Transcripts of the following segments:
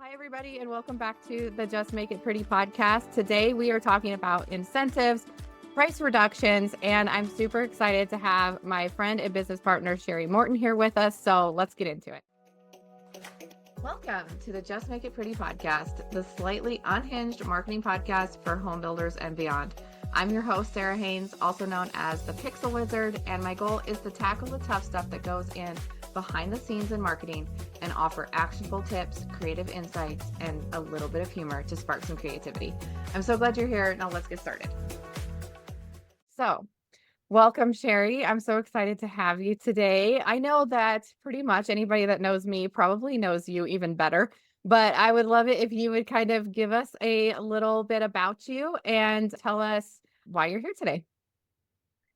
Hi, everybody, and welcome back to the Just Make It Pretty podcast. Today, we are talking about incentives, price reductions, and I'm super excited to have my friend and business partner, Sherry Morton, here with us. So let's get into it. Welcome to the Just Make It Pretty podcast, the slightly unhinged marketing podcast for home builders and beyond. I'm your host, Sarah Haynes, also known as the Pixel Wizard, and my goal is to tackle the tough stuff that goes in behind the scenes in marketing and offer actionable tips, creative insights, and a little bit of humor to spark some creativity. I'm so glad you're here. Now let's get started. So, welcome, Sherry. I'm so excited to have you today. I know that pretty much anybody that knows me probably knows you even better, but I would love it if you would kind of give us a little bit about you and tell us why you're here today.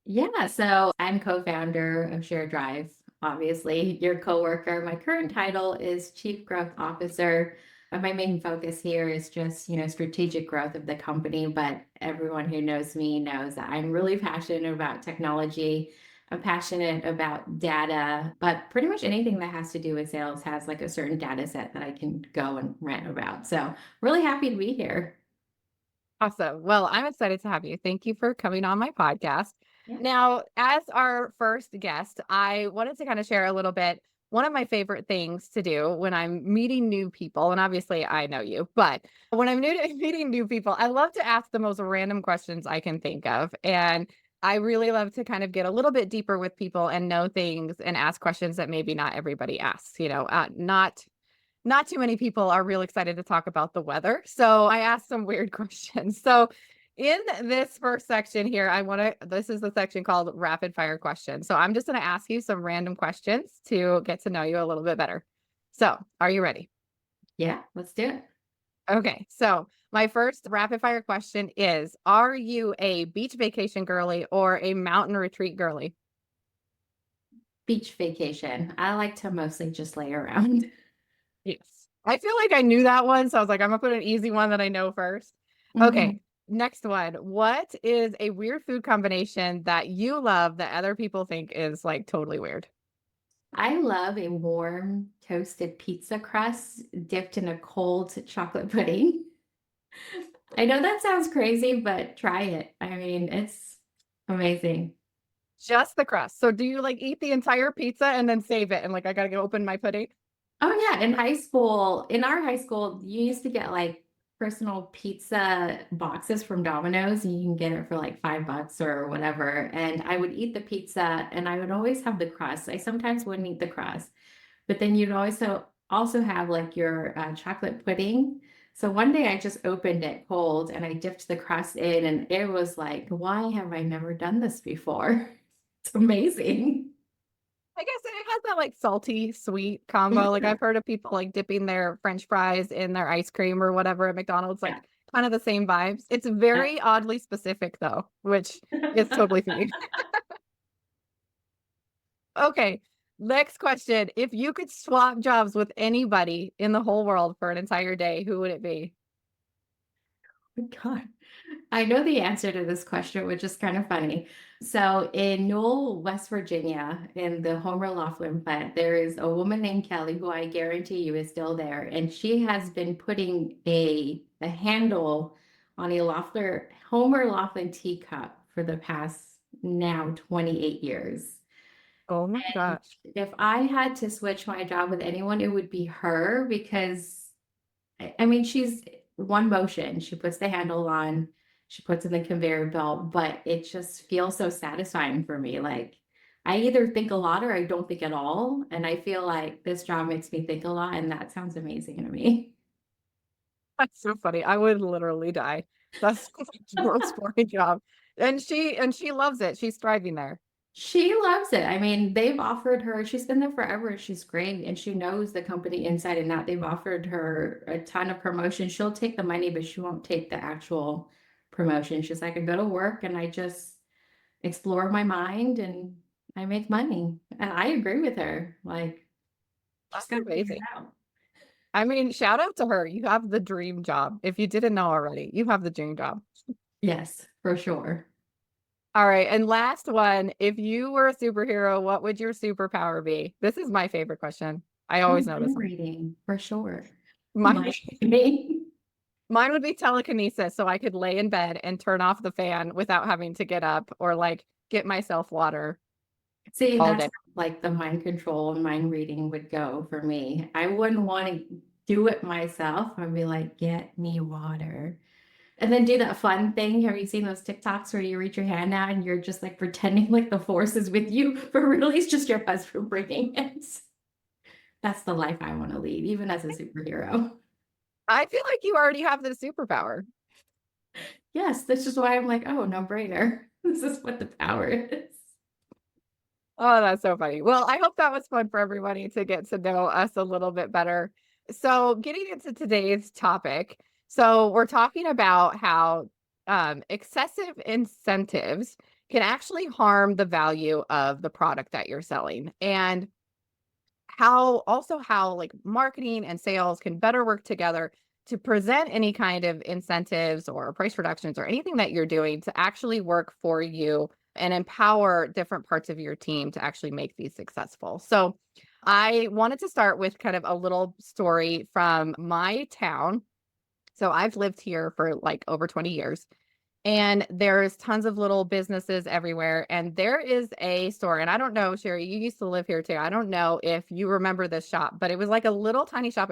Yeah, so I'm co-founder of Share Drive, obviously, your coworker. My current title is Chief Growth Officer. But my main focus here is just, strategic growth of the company. But everyone who knows me knows that I'm really passionate about technology. I'm passionate about data, but pretty much anything that has to do with sales has like a certain data set that I can go and rant about. So really happy to be here. Awesome. Well, I'm excited to have you. Thank you for coming on my podcast. Yeah. Now, as our first guest, I wanted to kind of share a little bit. One of my favorite things to do when I'm meeting new people, and obviously I know you, but when I'm new to meeting new people, I love to ask the most random questions I can think of. And I really love to kind of get a little bit deeper with people and know things and ask questions that maybe not everybody asks, not too many people are real excited to talk about the weather. So I asked some weird questions. So in this first section here, this is the section called rapid fire questions. So I'm just going to ask you some random questions to get to know you a little bit better. So are you ready? Yeah, let's do it. Okay. So my first rapid fire question is, are you a beach vacation girly or a mountain retreat girly? Beach vacation. I like to mostly just lay around. Yes. I feel like I knew that one. So I was like, I'm gonna put an easy one that I know first. Okay. Mhm. Next one. What is a weird food combination that you love that other people think is like totally weird? I love a warm toasted pizza crust dipped in a cold chocolate pudding. I know that sounds crazy, but try it. I mean, it's amazing. Just the crust. So do you like eat the entire pizza and then save it? And like, I gotta go open my pudding. Oh yeah, in high school, in our high school, you used to get like personal pizza boxes from Domino's, and you can get it for like $5 or whatever. And I would eat the pizza and I would always have the crust. I sometimes wouldn't eat the crust. But then you'd also have like your chocolate pudding. So one day I just opened it cold and I dipped the crust in, and it was like, why have I never done this before? It's amazing. I guess it has that like salty sweet combo. Like Yeah. I've heard of people like dipping their French fries in their ice cream or whatever at McDonald's, like kind of the same vibes. It's very oddly specific though, which is totally fine. Okay. Next question. If you could swap jobs with anybody in the whole world for an entire day, who would it be? Oh my God. I know the answer to this question, which is kind of funny. So in Newell, West Virginia, in the Homer Laughlin plant, there is a woman named Kelly who I guarantee you is still there. And she has been putting a handle on a Homer Laughlin teacup for the past now 28 years. Oh my And gosh. if I had to switch my job with anyone, it would be her because I mean, she's one motion. She puts the handle on, she puts in the conveyor belt, but it just feels so satisfying for me. Like I either think a lot or I don't think at all. And I feel like this job makes me think a lot, and that sounds amazing to me. That's so funny. I would literally die. That's the most boring job. And she loves it. She's thriving there. She loves it. I mean, they've offered her, she's been there forever. She's great. And she knows the company inside and out. They've offered her a ton of promotion. She'll take the money, but she won't take the actual promotion. She's like, I go to work and I just explore my mind and I make money. And I agree with her. Like, she's That's gonna figure it amazing. out. I mean, shout out to her. You have the dream job. If you didn't know already, you have the dream job. Yes, for sure. All right. And last one, if you were a superhero, what would your superpower be? This is my favorite question. I Oh, always know this mind one. reading, for sure. Mine, My name. mine would be telekinesis, so I could lay in bed and turn off the fan without having to get up or like get myself water See, all that's day. like the mind control and mind reading would go for me. I wouldn't want to do it myself. I'd be like, get me water. And then do that fun thing. Have you seen those TikToks where you reach your hand out and you're just like pretending like the force is with you, but really it's just your husband bringing it? That's the life I want to lead, even as a superhero. I feel like you already have the superpower. Yes, this is why I'm like, oh, no brainer. This is what the power is. Oh, that's so funny. Well, I hope that was fun for everybody to get to know us a little bit better. So, getting into today's topic. So, we're talking about how excessive incentives can actually harm the value of the product that you're selling. And how like marketing and sales can better work together to present any kind of incentives or price reductions or anything that you're doing to actually work for you and empower different parts of your team to actually make these successful. So I wanted to start with kind of a little story from my town. So I've lived here for like over 20 years, and there's tons of little businesses everywhere. And there is a store, and I don't know, Sherry, you used to live here too. I don't know if you remember this shop, but it was like a little tiny shop.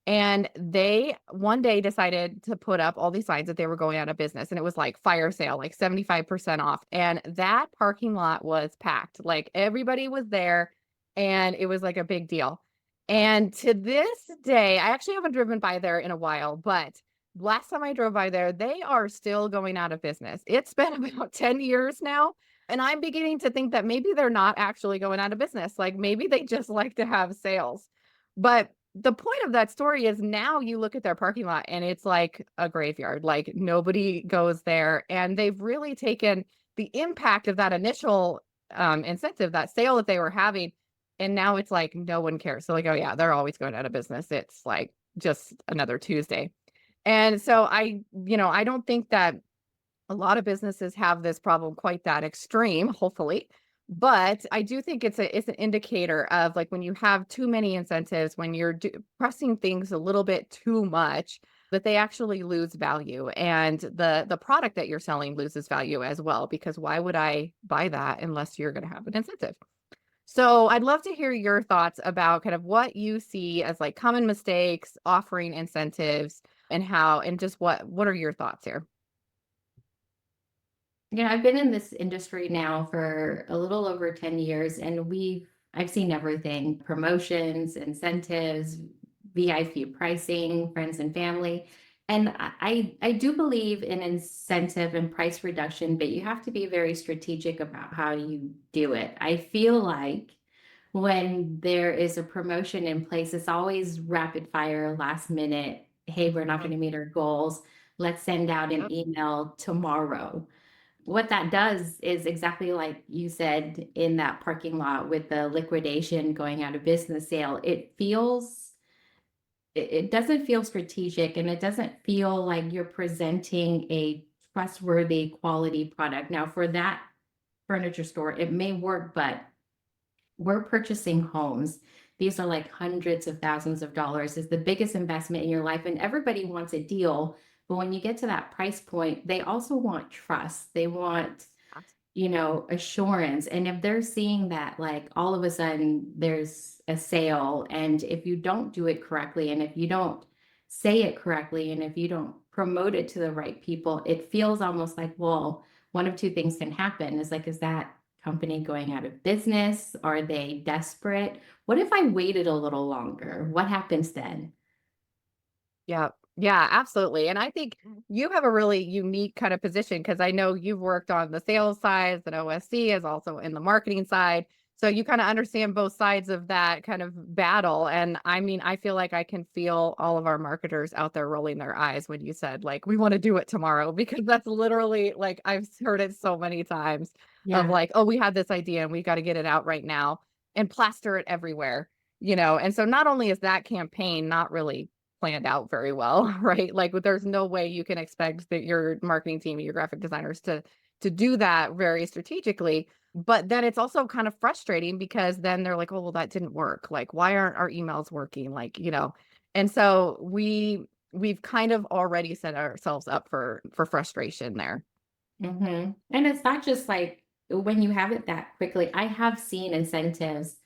And they one day decided to put up all these signs that they were going out of business. And it was like fire sale, like 75% off. And that parking lot was packed. Like everybody was there, and it was like a big deal. And to this day, I actually haven't driven by there in a while, but last time I drove by there, they are still going out of business. It's been about 10 years now. And I'm beginning to think that maybe they're not actually going out of business. Like maybe they just like to have sales. But the point of that story is now you look at their parking lot and it's like a graveyard. Like nobody goes there. And they've really taken the impact of that initial incentive, that sale that they were having. And now it's like no one cares. So like, oh yeah, they're always going out of business. It's like just another Tuesday. And so I don't think that a lot of businesses have this problem quite that extreme, hopefully. But I do think it's an indicator of like when you have too many incentives, when you're pressing things a little bit too much, that they actually lose value, and the product that you're selling loses value as well. Because why would I buy that unless you're going to have an incentive? So I'd love to hear your thoughts about kind of what you see as like common mistakes, offering incentives, and how, and just what are your thoughts here? Yeah, I've been in this industry now for a little over 10 years, and I've seen everything: promotions, incentives, VIP pricing, friends and family. And I do believe in incentive and price reduction, but you have to be very strategic about how you do it. I feel like when there is a promotion in place, it's always rapid fire, last minute. Hey, we're not going to meet our goals. Let's send out an Mhm. email tomorrow. What that does is exactly like you said in that parking lot with the liquidation going out of business sale. It doesn't feel strategic, and it doesn't feel like you're presenting a trustworthy quality product. Now, for that furniture store, it may work, but we're purchasing homes. These are like hundreds of thousands of dollars. Is the biggest investment in your life, and everybody wants a deal. But when you get to that price point, they also want trust. They want, assurance. And if they're seeing that, like all of a sudden there's a sale, and if you don't do it correctly, and if you don't say it correctly, and if you don't promote it to the right people, it feels almost like, well, one of two things can happen. Is like, is that company going out of business? Are they desperate? What if I waited a little longer? What happens then? Yeah. Yeah, absolutely. And I think you have a really unique kind of position because I know you've worked on the sales side, and OSC is also in the marketing side. So you kind of understand both sides of that kind of battle. And I mean, I feel like I can feel all of our marketers out there rolling their eyes when you said, like, we want to do it tomorrow, because that's literally like I've heard it so many times of Yeah. like, oh, we had this idea and we got to get it out right now and plaster it everywhere. And so not only is that campaign not really planned out very well, right? Like there's no way you can expect that your marketing team, your graphic designers to do that very strategically. But then it's also kind of frustrating because then they're like, oh, well, that didn't work. Like, why aren't our emails working? Like, And so we've kind of already set ourselves up for frustration there. And it's not just like when you have it that quickly. I have seen incentives,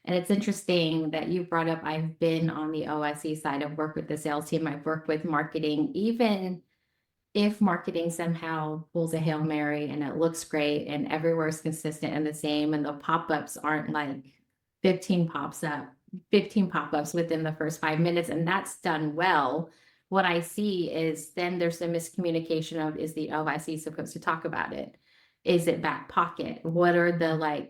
and it's interesting that you brought up. I've been on the OSE side. I've worked with the sales team. I've worked with marketing. Even if marketing somehow pulls a Hail Mary and it looks great and everywhere is consistent and the same, and the pop-ups aren't like 15 pops up, 15 pop-ups within the first 5 minutes, and that's done well. What I see is then there's a miscommunication of, is the OIC supposed to talk about it? Is it back pocket? What are the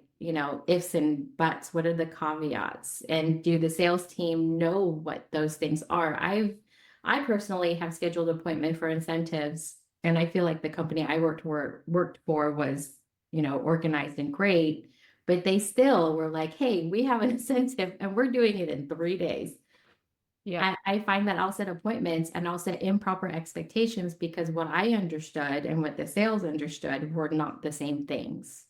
ifs and buts? What are the caveats? And do the sales team know what those things are? I personally have scheduled appointment for incentives, and I feel like the company I worked for was, organized and great, but they still were like, "Hey, we have an incentive and we're doing it in 3 days." Yep. I find that I'll set appointments and I'll set improper expectations because what I understood and what the sales understood were not the same things.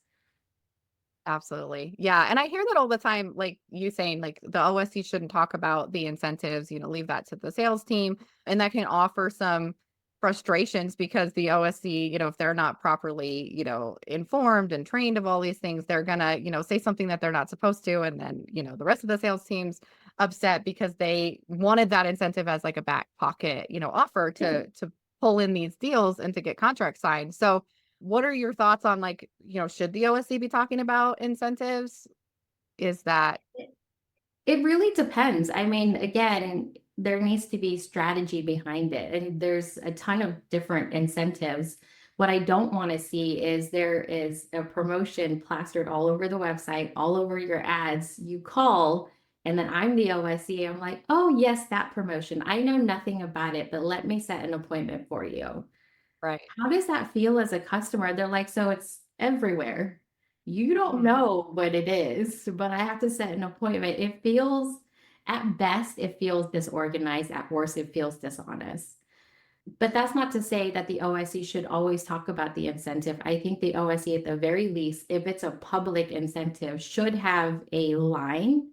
Absolutely. Yeah. And I hear that all the time, like you saying, like the OSC shouldn't talk about the incentives, leave that to the sales team. And that can offer some frustrations because the OSC, if they're not properly, informed and trained of all these things, they're gonna, say something that they're not supposed to. And then, the rest of the sales team's upset because they wanted that incentive as like a back pocket, offer to pull in these deals and to get contracts signed. So what are your thoughts on like, should the OSC be talking about incentives? Is that It really depends. I mean, again, there needs to be strategy behind it, and there's a ton of different incentives. What I don't want to see is there is a promotion plastered all over the website, all over your ads. You call, and then I'm the OSC. I'm like, oh, yes, that promotion. I know nothing about it, but let me set an appointment for you. right? How does that feel as a customer? They're like, so it's everywhere. You don't Mhm. know what it is, but I have to set an appointment. It feels, at best, it feels disorganized. At worst, it feels dishonest. But that's not to say that the OSC should always talk about the incentive. I think the OSC, at the very least, if it's a public incentive, should have a line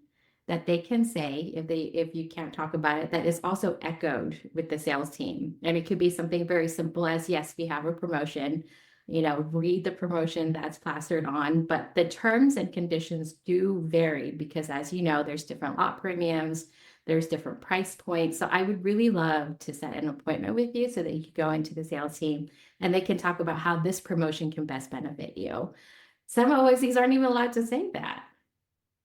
that they can say, if you can't talk about it, that is also echoed with the sales team. And it could be something very simple as, yes, we have a promotion, read the promotion that's plastered on, but the terms and conditions do vary because, as you know, there's different lot premiums, there's different price points. So I would really love to set an appointment with you so that you can go into the sales team and they can talk about how this promotion can best benefit you. Some OSCs aren't even allowed to say that,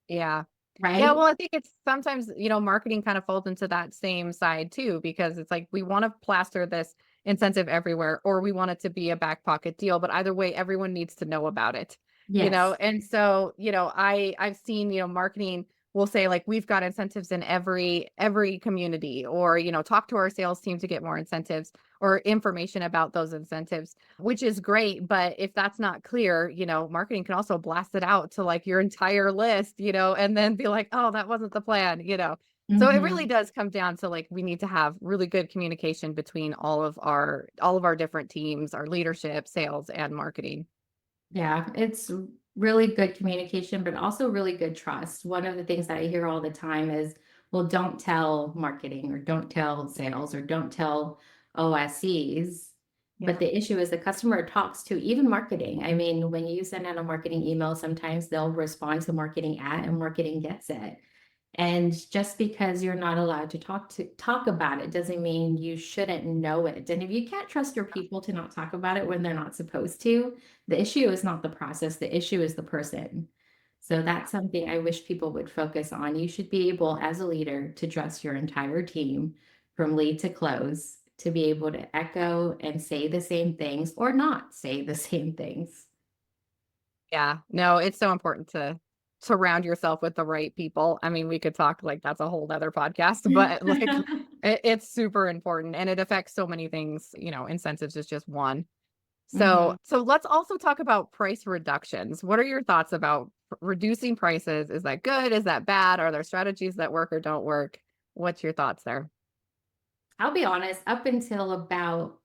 Yeah. Yeah, right? well, I think it's sometimes, marketing kind of falls into that same side too, because it's like we want to plaster this incentive everywhere, or we want it to be a back pocket deal. But either way, everyone needs to know about it, Yes. And so, I've seen, marketing will say like we've got incentives in every community, or, talk to our sales team to get more incentives or information about those incentives, which is great. But if that's not clear, marketing can also blast it out to like your entire list, and then be like, oh, that wasn't the plan. So it really Hmm. does come down to like we need to have really good communication between all of our different teams, our leadership, sales, and marketing. Yeah, it's really good communication, but also really good trust. One of the things that I hear all the time is, well, don't tell marketing or don't tell sales or don't tell OSCs. But Yeah. the issue is the customer talks to even marketing. I mean, when you send out a marketing email, sometimes they'll respond to marketing and marketing gets it. And just because you're not allowed to talk about it doesn't mean you shouldn't know it. And if you can't trust your people to not talk about it when they're not supposed to, the issue is not the process, the issue is the person. So that's something I wish people would focus on. You should be able, as a leader, to trust your entire team from lead to close, to be able to echo and say the same things or not say the same things. Yeah, no, it's so important to surround yourself with the right people. I mean, we could talk like that's a whole other podcast, but like it's super important and it affects so many things, incentives is just one. So, Mhm. so let's also talk about price reductions. What are your thoughts about reducing prices? Is that good? Is that bad? Are there strategies that work or don't work? What's your thoughts there? I'll be honest, up until about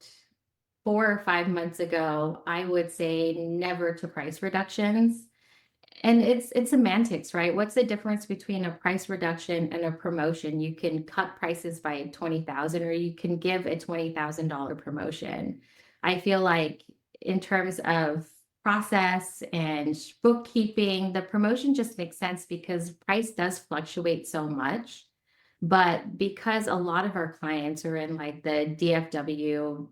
4 or 5 months ago, I would say never to price reductions. And it's semantics, right? What's the difference between a price reduction and a promotion? You can cut prices by 20,000 or you can give a $20,000 promotion. I feel like in terms of process and bookkeeping, the promotion just makes sense because price does fluctuate so much. But because a lot of our clients are in like the DFW,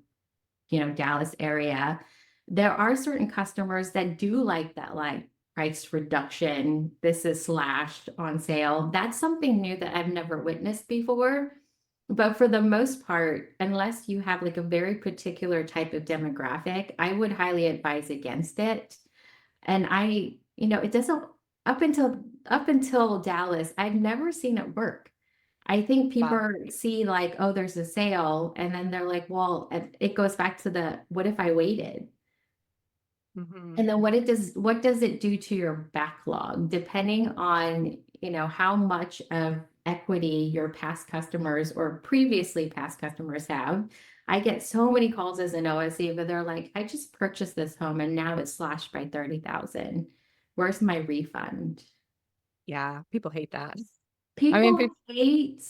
Dallas area, there are certain customers that do like that, like price reduction. This is slashed on sale. That's something new that I've never witnessed before. But for the most part, unless you have like a very particular type of demographic, I would highly advise against it. And it doesn't up until Dallas, I've never seen it work. I think Wow. people see like, oh, there's a sale, and then they're like, well, it goes back to the what if I waited? Hmm. And then what does it do to your backlog, depending on, how much of equity your past customers or previously past customers have. I get so many calls as an OSC, but they're like, I just purchased this home and now it's slashed by 30,000. Where's my refund? Yeah, people hate that. I mean, People hate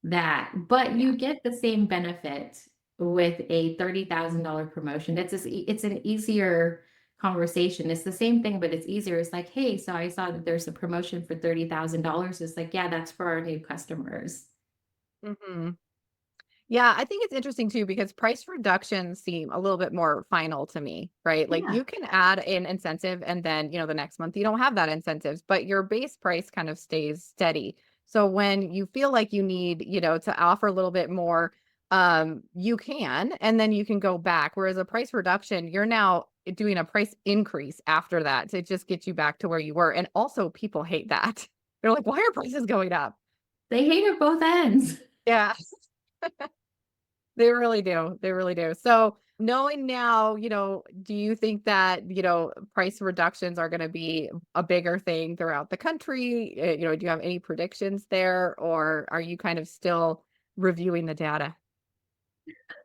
that, but yeah. you get the same benefit with a $30,000 promotion. It's an easier conversation. It's the same thing, but it's easier. It's like, hey, so I saw that there's a promotion for $30,000. It's like, yeah, that's for our new customers. Hmm. Yeah, I think it's interesting too because price reductions seem a little bit more final to me, right? Like Yeah. you can add an incentive and then, the next month you don't have that incentives, but your base price kind of stays steady. So when you feel like you need, to offer a little bit more, you can, and then you can go back. Whereas a price reduction, you're now doing a price increase after that to just get you back to where you were. And also people hate that. They're like, why are prices going up? They hate at both ends. Yeah. They really do. They really do. So knowing now, do you think that, price reductions are going to be a bigger thing throughout the country? Do you have any predictions there or are you kind of still reviewing the data?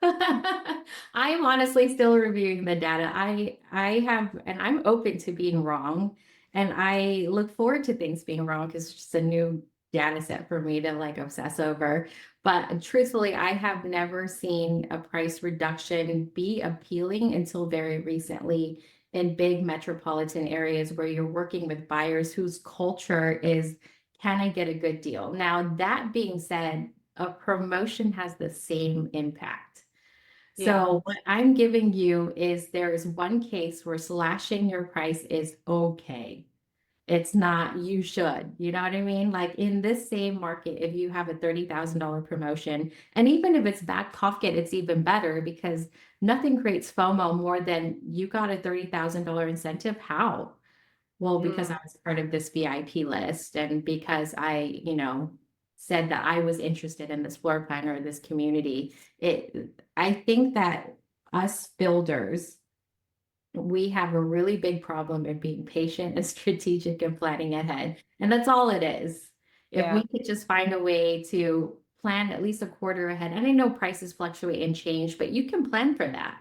I'm honestly still reviewing the data. I have, and I'm open to being wrong, and I look forward to things being wrong because it's just a new data set for me to like obsess over. But truthfully, I have never seen a price reduction be appealing until very recently in big metropolitan areas where you're working with buyers whose culture is, can I get a good deal? Now, that being said, a promotion has the same impact. Yeah. So what I'm giving you is there is one case where slashing your price is okay. It's not, you should, you know what I mean? Like in this same market, if you have a $30,000 promotion, and even if it's back pocket, it's even better because nothing creates FOMO more than you got a $30,000 incentive. How? Well, because Mm, I was part of this VIP list and because I, said that I was interested in this floor plan or this community. I think that us builders, we have a really big problem in being patient and strategic and planning ahead. And that's all it is. If we yeah. could just find a way to plan at least a quarter ahead, and I know prices fluctuate and change, but you can plan for that.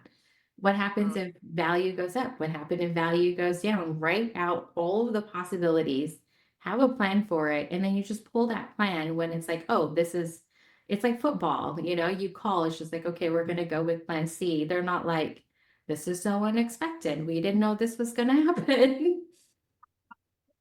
What happens Mm, if value goes up? What happens if value goes down? Write out all of the possibilities, have a plan for it, and then you just pull that plan when it's like, oh, it's like football, you call, it's just like, okay, we're going to go with plan C. They're not like, this is so unexpected. We didn't know this was going to happen.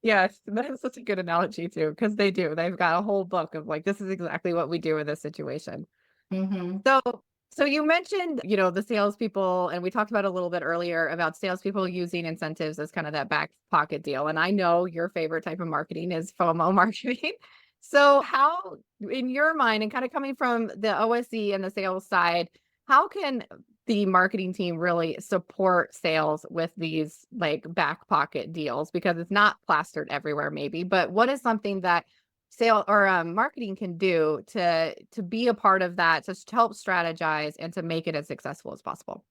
yes, that is such a good analogy too, because they do. They've got a whole book of like, this is exactly what we do in this situation. Hmm. So, so you mentioned, the salespeople, and we talked about a little bit earlier about salespeople using incentives as kind of that back pocket deal. And I know your favorite type of marketing is FOMO marketing. So, how, in your mind, and kind of coming from the OSC and the sales side, how can the marketing team really support sales with these like back pocket deals? Because it's not plastered everywhere, maybe, but what is something that sale or marketing can do to be a part of that, to help strategize and to make it as successful as possible?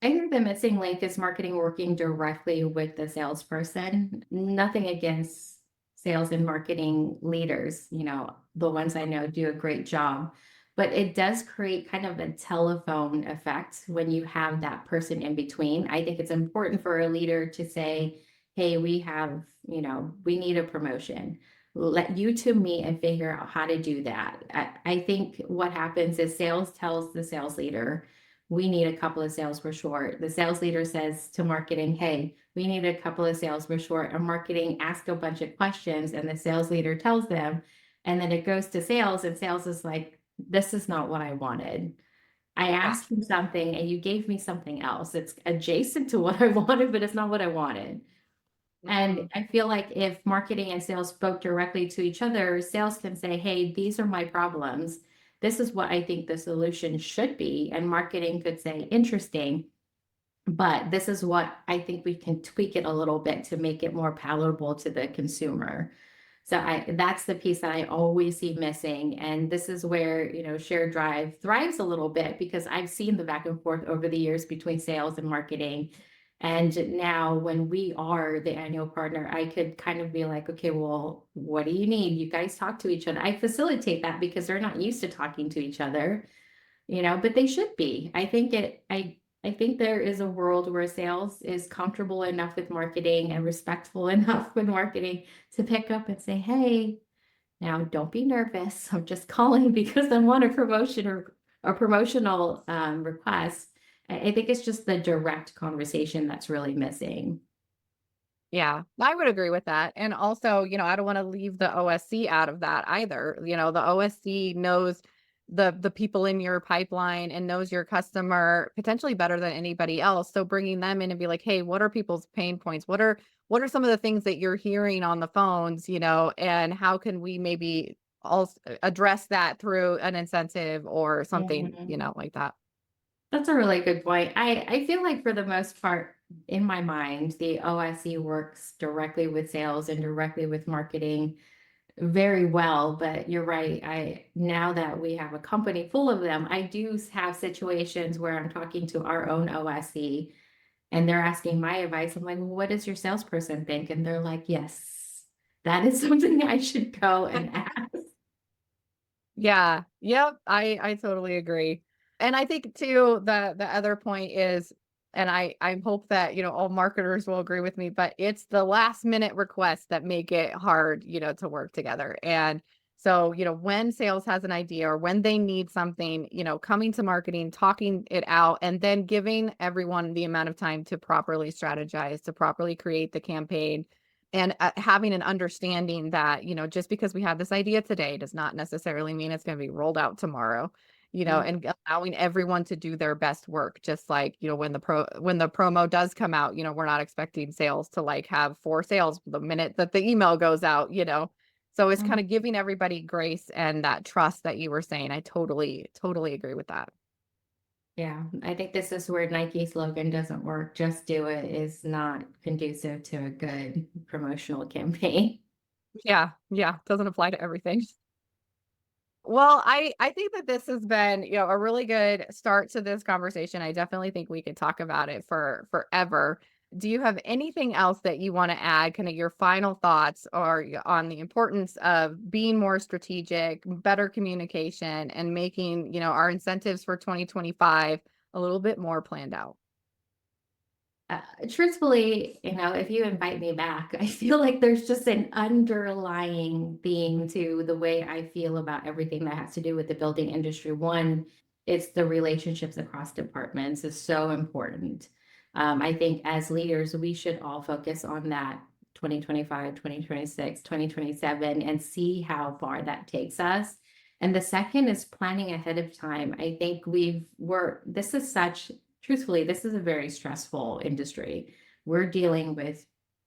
I think the missing link is marketing working directly with the salesperson. Nothing against sales and marketing leaders, the ones I know do a great job. But it does create kind of a telephone effect when you have that person in between. I think it's important for a leader to say, hey, we have, we need a promotion. Let you to me and figure out how to do that. I think what happens is sales tells the sales leader, we need a couple of sales, we're short. The sales leader says to marketing, hey, we need a couple of sales, we're short. And marketing asks a bunch of questions and the sales leader tells them. And then it goes to sales, and sales is like, this is not what I wanted. I Yeah. asked for something and you gave me something else. It's adjacent to what I wanted, but it's not what I wanted. And Mhm. I feel like if marketing and sales spoke directly to each other, sales can say, hey, these are my problems. This is what I think the solution should be. And marketing could say, interesting, but this is what I think we can tweak it a little bit to make it more palatable to the consumer. So that's the piece that I always see missing. And this is where, shared drive thrives a little bit because I've seen the back and forth over the years between sales and marketing. And now when we are the annual partner, I could kind of be like, okay, well, what do you need? You guys talk to each other. I facilitate that because they're not used to talking to each other, but they should be. I think there is a world where sales is comfortable enough with marketing and respectful enough with marketing to pick up and say, hey, now don't be nervous. I'm just calling because I want a promotion or a promotional request. I think it's just the direct conversation that's really missing. Yeah, I would agree with that. And also, I don't want to leave the OSC out of that either. The OSC knows the people in your pipeline and knows your customer potentially better than anybody else. So bringing them in and be like, "Hey, what are people's pain points? What are some of the things that you're hearing on the phones, and how can we maybe also address that through an incentive or something, Mhm. like that." That's a really good point. I feel like for the most part, in my mind, the OSE works directly with sales and directly with marketing very well. But you're right. Now that we have a company full of them, I do have situations where I'm talking to our own OSE and they're asking my advice. I'm like, well, what does your salesperson think? And they're like, yes, that is something I should go and ask. Yeah. Yep. I totally agree. And I think too the other point is, and I hope that, all marketers will agree with me, but it's the last minute requests that make it hard, to work together. And so, when sales has an idea or when they need something, coming to marketing, talking it out, and then giving everyone the amount of time to properly strategize, to properly create the campaign, and having an understanding that, just because we have this idea today does not necessarily mean it's going to be rolled out tomorrow, Mm, and allowing everyone to do their best work. Just like, when the promo does come out, we're not expecting sales to like have 4 sales the minute that the email goes out, So it's mm. kind of giving everybody grace and that trust that you were saying. I totally, totally agree with that. Yeah, I think this is where Nike slogan doesn't work. Just do it is not conducive to a good promotional campaign. Yeah, yeah, doesn't apply to everything. Well, I think that this has been, a really good start to this conversation. I definitely think we could talk about it for forever. Do you have anything else that you want to add, kind of your final thoughts or on the importance of being more strategic, better communication, and making, our incentives for 2025 a little bit more planned out? Truthfully, if you invite me back, I feel like there's just an underlying theme to the way I feel about everything that has to do with the building industry. One, it's the relationships across departments is so important. I think as leaders, we should all focus on that 2025, 2026, 2027, and see how far that takes us. And the second is planning ahead of time. I think this is such truthfully, this is a very stressful industry. We're dealing with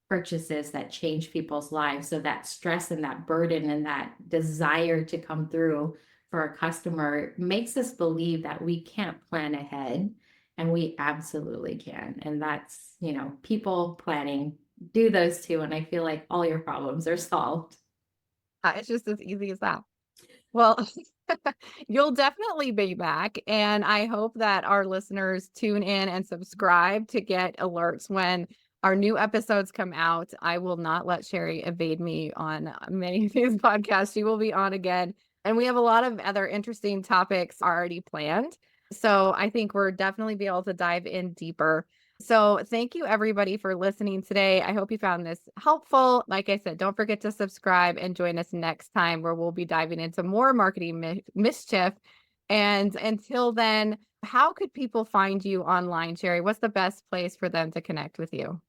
purchases that change people's lives. So that stress and that burden and that desire to come through for a customer makes us believe that we can't plan ahead. And we absolutely can. And that's, people planning, do those two. And I feel like all your problems are solved. It's just as easy as that. Well, you'll definitely be back, and I hope that our listeners tune in and subscribe to get alerts when our new episodes come out. I will not let Sherry evade me on many of these podcasts. She will be on again, and we have a lot of other interesting topics already planned. So I think we're definitely be able to dive in deeper. So, thank you everybody for listening today. I hope you found this helpful. Like I said, don't forget to subscribe and join us next time where we'll be diving into more marketing mischief. And until then, how could people find you online, Sherry? What's the best place for them to connect with you?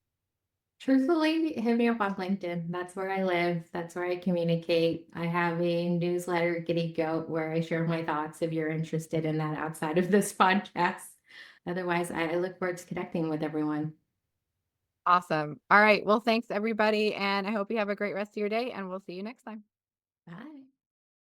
Truthfully, hit me up on LinkedIn. That's where I live. That's where I communicate. I have a newsletter, Giddy Goat, where I share my thoughts if you're interested in that outside of this podcast. Otherwise, I look forward to connecting with everyone. Awesome. All right. Well, thanks everybody. And I hope you have a great rest of your day, and we'll see you next time. Bye.